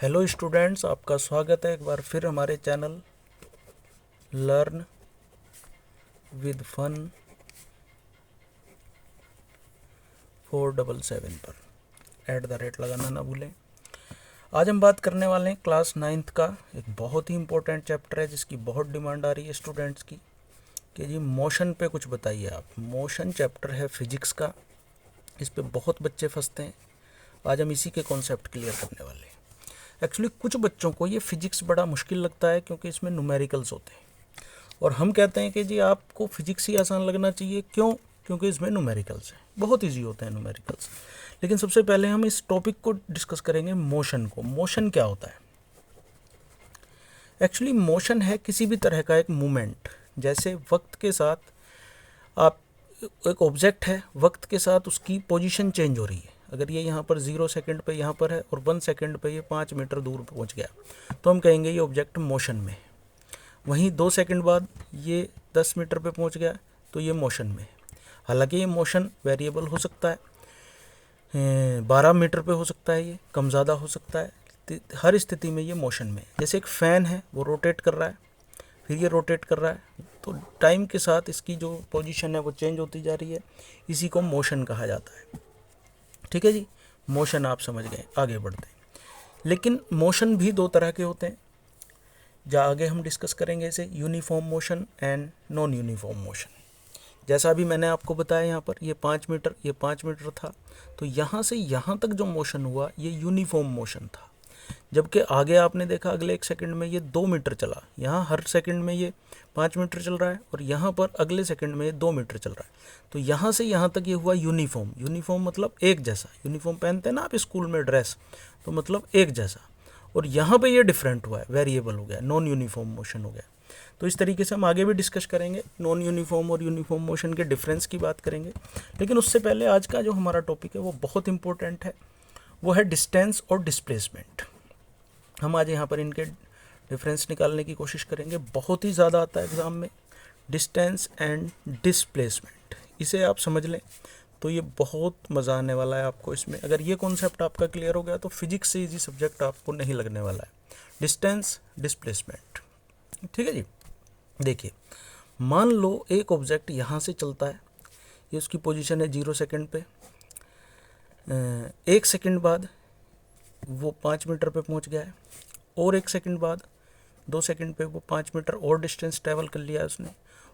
Hello students, आपका स्वागत है एक बार फिर हमारे चैनल लर्न विद फन 477 पर @ लगाना ना भूलें। आज हम बात करने वाले हैं क्लास 9th का एक बहुत ही इम्पोर्टेंट चैप्टर है जिसकी बहुत डिमांड आ रही है स्टूडेंट्स की कि जी मोशन पे कुछ बताइए आप। मोशन चैप्टर है फिजिक्स का, इस पे बहुत बच्चे फंसते हैं। आज हम इसी के कॉन्सेप्ट क्लियर करने वाले हैं। एक्चुअली कुछ बच्चों को ये फिजिक्स बड़ा मुश्किल लगता है क्योंकि इसमें न्यूमेरिकल्स होते हैं, और हम कहते हैं कि जी आपको फिजिक्स ही आसान लगना चाहिए। क्यों? क्योंकि इसमें न्यूमेरिकल्स हैं, बहुत इजी होते हैं न्यूमेरिकल्स। लेकिन सबसे पहले हम इस टॉपिक को डिस्कस करेंगे, मोशन को। मोशन क्या होता है? एक्चुअली मोशन है किसी भी तरह का एक मूवमेंट। जैसे वक्त के साथ आप, एक ऑब्जेक्ट है, वक्त के साथ उसकी पोजीशन चेंज हो रही है। अगर ये यहाँ पर 0 सेकंड पे यहाँ पर है और 1 सेकंड पे ये 5 मीटर दूर पहुँच गया, तो हम कहेंगे ये ऑब्जेक्ट मोशन में है। वहीं 2 सेकंड बाद ये 10 मीटर पे पहुँच गया तो ये मोशन में है। हालांकि ये मोशन वेरिएबल हो सकता है, 12 मीटर पे हो सकता है, ये कम ज़्यादा हो सकता है। हर स्थिति में ये मोशन में है। जैसे एक फ़ैन है, वो रोटेट कर रहा है, फिर ये रोटेट कर रहा है, तो टाइम के साथ इसकी जो पोजीशन है वो चेंज होती जा रही है। इसी को मोशन कहा जाता है। ठीक है जी, मोशन आप समझ गए। आगे बढ़ते हैं। लेकिन मोशन भी दो तरह के होते हैं, जहाँ आगे हम डिस्कस करेंगे इसे, uniform motion and non uniform motion. जैसा अभी मैंने आपको बताया, यहाँ पर ये 5 मीटर था, तो यहाँ से यहाँ तक जो मोशन हुआ ये यूनिफॉर्म मोशन था। जबकि आगे आपने देखा अगले 1 सेकंड में ये 2 मीटर चला, यहाँ हर सेकंड में ये 5 मीटर चल रहा है, और यहाँ पर अगले सेकंड में ये 2 मीटर चल रहा है। तो यहाँ से यहाँ तक ये हुआ यूनिफॉर्म। यूनिफॉर्म मतलब एक जैसा। यूनिफॉर्म पहनते हैं ना आप स्कूल में ड्रेस, तो मतलब एक जैसा। और यहाँ पे ये डिफरेंट हुआ है, वेरिएबल हो गया, नॉन यूनिफॉर्म मोशन हो गया। तो इस तरीके से हम आगे भी डिस्कस करेंगे, नॉन यूनिफॉर्म और यूनिफॉर्म मोशन के डिफरेंस की बात करेंगे। लेकिन उससे पहले आज का जो हमारा टॉपिक है वो बहुत इंपॉर्टेंट है, वो है डिस्टेंस और डिस्प्लेसमेंट। हम आज यहाँ पर इनके डिफरेंस निकालने की कोशिश करेंगे। बहुत ही ज़्यादा आता है एग्ज़ाम में, डिस्टेंस एंड डिस्प्लेसमेंट। इसे आप समझ लें तो ये बहुत मज़ा आने वाला है आपको इसमें। अगर ये कॉन्सेप्ट आपका क्लियर हो गया तो फिजिक्स से इजी सब्जेक्ट आपको नहीं लगने वाला है। Distance, displacement. ठीक है जी। देखिए, मान लो एक ऑब्जेक्ट यहाँ से चलता है, ये उसकी पोजीशन है 0 सेकंड पे। 1 सेकंड बाद वो 5 मीटर पे पहुँच गया है, और 1 सेकंड बाद 2 सेकंड पे वो 5 मीटर और डिस्टेंस ट्रैवल कर लिया है उसने,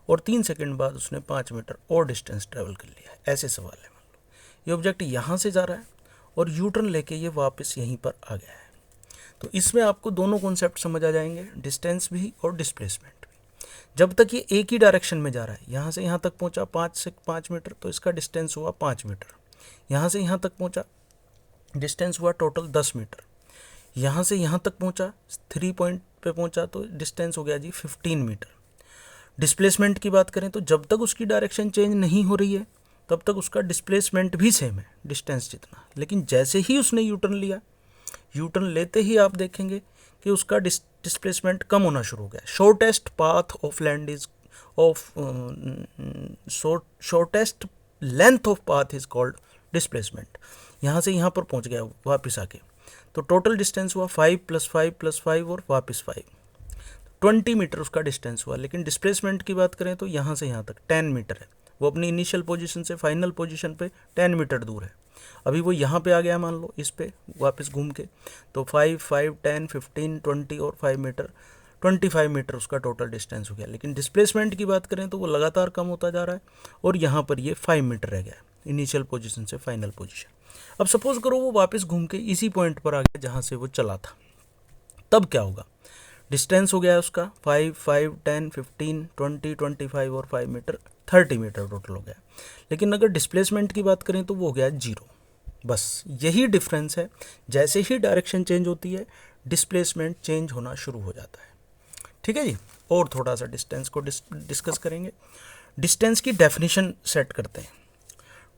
और 3 सेकंड बाद उसने 5 मीटर और डिस्टेंस ट्रैवल कर लिया है। ऐसे सवाल है। मान लो ये ऑब्जेक्ट यहाँ से जा रहा है और यू टर्न लेके ये वापस यहीं पर आ गया है। तो इसमें आपको दोनों कॉन्सेप्ट समझ आ जाएंगे, डिस्टेंस भी और डिस्प्लेसमेंट भी। जब तक ये एक ही डायरेक्शन में जा रहा है, यहाँ से यहाँ तक पहुँचा 5 से 5 मीटर, तो इसका डिस्टेंस हुआ 5 मीटर। यहाँ से यहाँ तक पहुँचा, डिस्टेंस हुआ टोटल 10 मीटर। यहाँ से यहाँ तक पहुँचा, 3 पॉइंट पे पहुँचा, तो डिस्टेंस हो गया जी 15 मीटर। डिस्प्लेसमेंट की बात करें तो जब तक उसकी डायरेक्शन चेंज नहीं हो रही है तब तक उसका डिस्प्लेसमेंट भी सेम है, डिस्टेंस जितना। लेकिन जैसे ही उसने यू टर्न लिया, यू टर्न लेते ही आप देखेंगे कि उसका डिस्प्लेसमेंट कम होना शुरू हो गया। Shortest path of land is of shortest length of path is called displacement. यहाँ से यहाँ पर पहुँच गया वापस आके, तो टोटल डिस्टेंस हुआ 5 + 5 + 5 और वापस 5, 20 मीटर उसका डिस्टेंस हुआ। लेकिन डिस्प्लेसमेंट की बात करें तो यहाँ से यहाँ तक 10 मीटर है। वो अपनी इनिशियल पोजीशन से फाइनल पोजीशन पे 10 मीटर दूर है। अभी वो यहाँ पे आ गया, मान लो इस पे वापस घूम के, तो 5, 5, 10, 15, 20 और 5 मीटर, 25 मीटर उसका टोटल डिस्टेंस हो गया। लेकिन डिस्प्लेसमेंट की बात करें तो वो लगातार कम होता जा रहा है, और यहाँ पर ये 5 मीटर रह गया इनिशियल पोजीशन से फाइनल पोजीशन। अब सपोज करो वो वापस घूम के इसी पॉइंट पर आ गया जहाँ से वो चला था, तब क्या होगा? डिस्टेंस हो गया है उसका 5, 5, 10, 15, 20, 25 और 5 मीटर, 30 मीटर टोटल हो गया। लेकिन अगर डिस्प्लेसमेंट की बात करें तो वो हो गया 0। बस यही डिफरेंस है। जैसे ही डायरेक्शन चेंज होती है, डिस्प्लेसमेंट चेंज होना शुरू हो जाता है। ठीक है जी। और थोड़ा सा डिस्टेंस को डिस्कस करेंगे। डिस्टेंस की डेफिनेशन सेट करते हैं।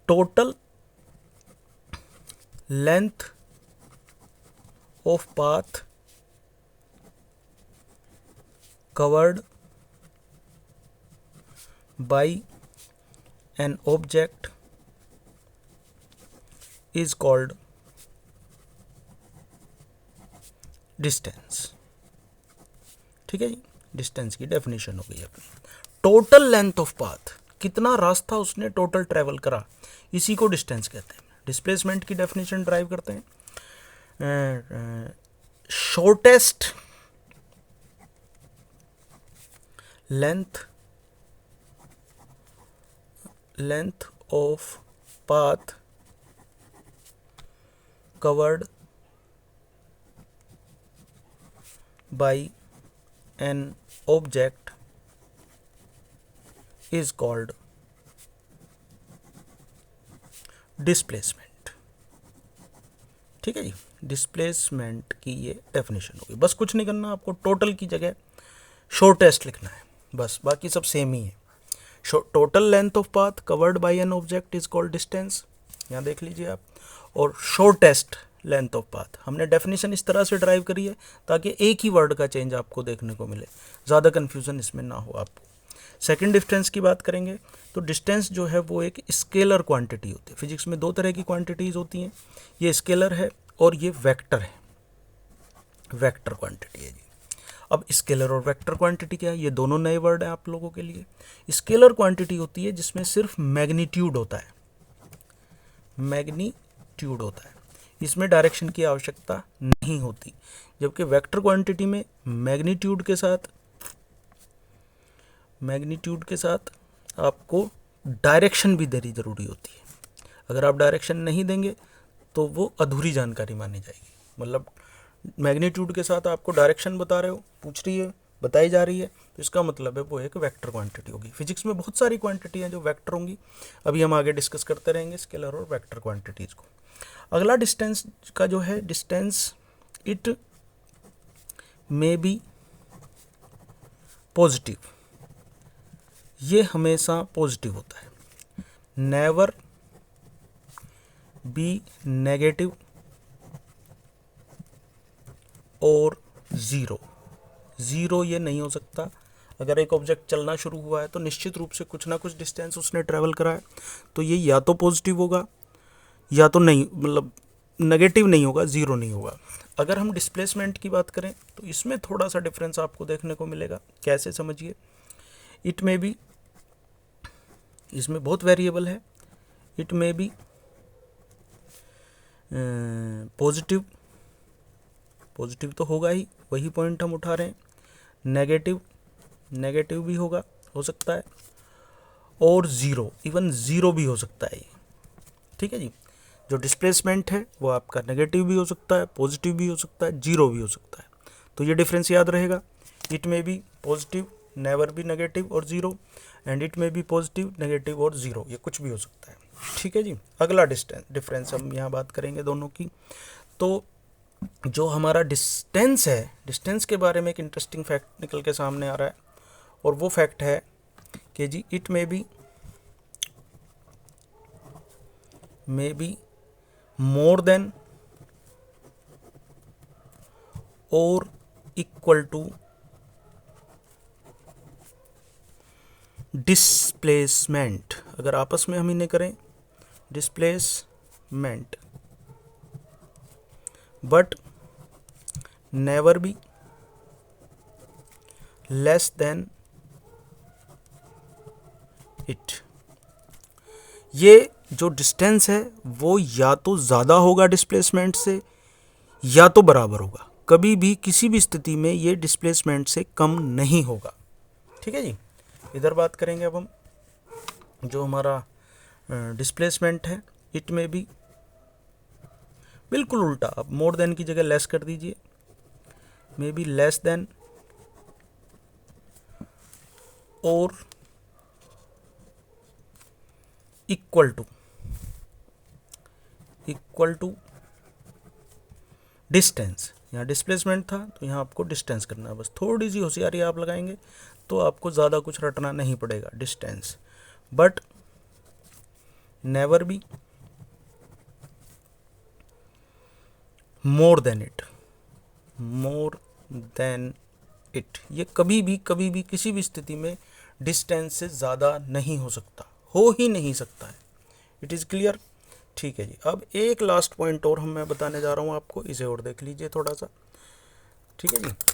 Total length of path covered by an object is called distance. ठीक है जी, डिस्टेंस की डेफिनेशन हो गई अपनी। टोटल लेंथ ऑफ पाथ, कितना रास्ता उसने टोटल ट्रेवल करा, इसी को डिस्टेंस कहते हैं। डिस्प्लेसमेंट की डेफिनेशन ड्राइव करते हैं। Shortest length of path covered by an object is called displacement। ठीक है जी, डिस्प्लेसमेंट की ये डेफिनेशन होगी। बस कुछ नहीं करना आपको, टोटल की जगह शॉर्टेस्ट लिखना है बस, बाकी सब सेम ही है। Total length of path covered by an object is called distance, यहाँ देख लीजिए आप। और शॉर्टेस्ट लेंथ ऑफ पाथ, हमने डेफिनेशन इस तरह से ड्राइव करी है ताकि एक ही वर्ड का चेंज आपको देखने को मिले, ज़्यादा कन्फ्यूज़न इसमें ना हो आपको। सेकंड डिस्टेंस की बात करेंगे तो डिस्टेंस जो है वो एक स्केलर क्वांटिटी होती है। फिजिक्स में दो तरह की क्वांटिटीज़ होती हैं, ये स्केलर है और ये वेक्टर है, वेक्टर क्वांटिटी है जी। अब स्केलर और वेक्टर क्वांटिटी क्या है, ये दोनों नए वर्ड हैं आप लोगों के लिए। स्केलर क्वांटिटी होती है जिसमें सिर्फ मैग्नीट्यूड होता है, मैग्नीट्यूड होता है, इसमें डायरेक्शन की आवश्यकता नहीं होती। जबकि वेक्टर क्वांटिटी में मैग्नीट्यूड के साथ आपको डायरेक्शन भी देनी ज़रूरी होती है। अगर आप डायरेक्शन नहीं देंगे तो वो अधूरी जानकारी मानी जाएगी। मतलब मैग्नीट्यूड के साथ आपको डायरेक्शन बता रहे हो, पूछ रही है, बताई जा रही है, तो इसका मतलब है वो एक वेक्टर क्वांटिटी होगी। फिजिक्स में बहुत सारी क्वांटिटी हैं जो वेक्टर होंगी, अभी हम आगे डिस्कस करते रहेंगे स्केलर और वेक्टर क्वांटिटीज़ को। अगला डिस्टेंस का जो है, distance it may be positive, ये हमेशा पॉजिटिव होता है, नेवर बी नेगेटिव और ज़ीरो ये नहीं हो सकता। अगर एक ऑब्जेक्ट चलना शुरू हुआ है तो निश्चित रूप से कुछ ना कुछ डिस्टेंस उसने ट्रैवल करा है, तो ये या तो पॉजिटिव होगा या तो नहीं, मतलब नेगेटिव नहीं होगा, ज़ीरो नहीं होगा। अगर हम डिस्प्लेसमेंट की बात करें तो इसमें थोड़ा सा डिफरेंस आपको देखने को मिलेगा। कैसे, समझिए। इट मे बी, इसमें बहुत वेरिएबल है, इट मे बी पॉजिटिव तो होगा ही, वही पॉइंट हम उठा रहे हैं। नेगेटिव भी हो सकता है, और इवन ज़ीरो भी हो सकता है। ठीक है जी, जो डिस्प्लेसमेंट है वो आपका नेगेटिव भी हो सकता है, पॉजिटिव भी हो सकता है, ज़ीरो भी हो सकता है। तो ये डिफरेंस याद रहेगा। It may be positive, never be negative और zero, and it may be positive, negative और ज़ीरो, ये कुछ भी हो सकता है। ठीक है जी। अगला डिफरेंस हम यहाँ बात करेंगे दोनों की। तो जो हमारा डिस्टेंस है, डिस्टेंस के बारे में एक इंटरेस्टिंग फैक्ट निकल के सामने आ रहा है, और वो फैक्ट है कि जी it may be more than और इक्वल टू डिस्प्लेसमेंट। अगर आपस में हम इन्हें करें, displacement, but never be less than it. ये जो डिस्टेंस है वो या तो ज़्यादा होगा डिस्प्लेसमेंट से या तो बराबर होगा, कभी भी किसी भी स्थिति में ये डिस्प्लेसमेंट से कम नहीं होगा। ठीक है जी। इधर बात करेंगे अब हम, जो हमारा डिस्प्लेसमेंट है, इट में भी बिल्कुल उल्टा, अब मोर देन की जगह लेस कर दीजिए, मे बी लेस देन और इक्वल टू डिस्टेंस। यहाँ डिस्प्लेसमेंट था तो यहाँ आपको डिस्टेंस करना है, बस थोड़ी सी होशियारी आप लगाएंगे तो आपको ज़्यादा कुछ रटना नहीं पड़ेगा। Distance, but never B more then it, ये कभी भी किसी भी स्थिति में डिस्टेंस से ज़्यादा नहीं हो सकता, हो ही नहीं सकता है। It is clear. ठीक है जी। अब एक लास्ट पॉइंट और मैं बताने जा रहा हूँ आपको, इसे और देख लीजिए थोड़ा सा। ठीक है जी।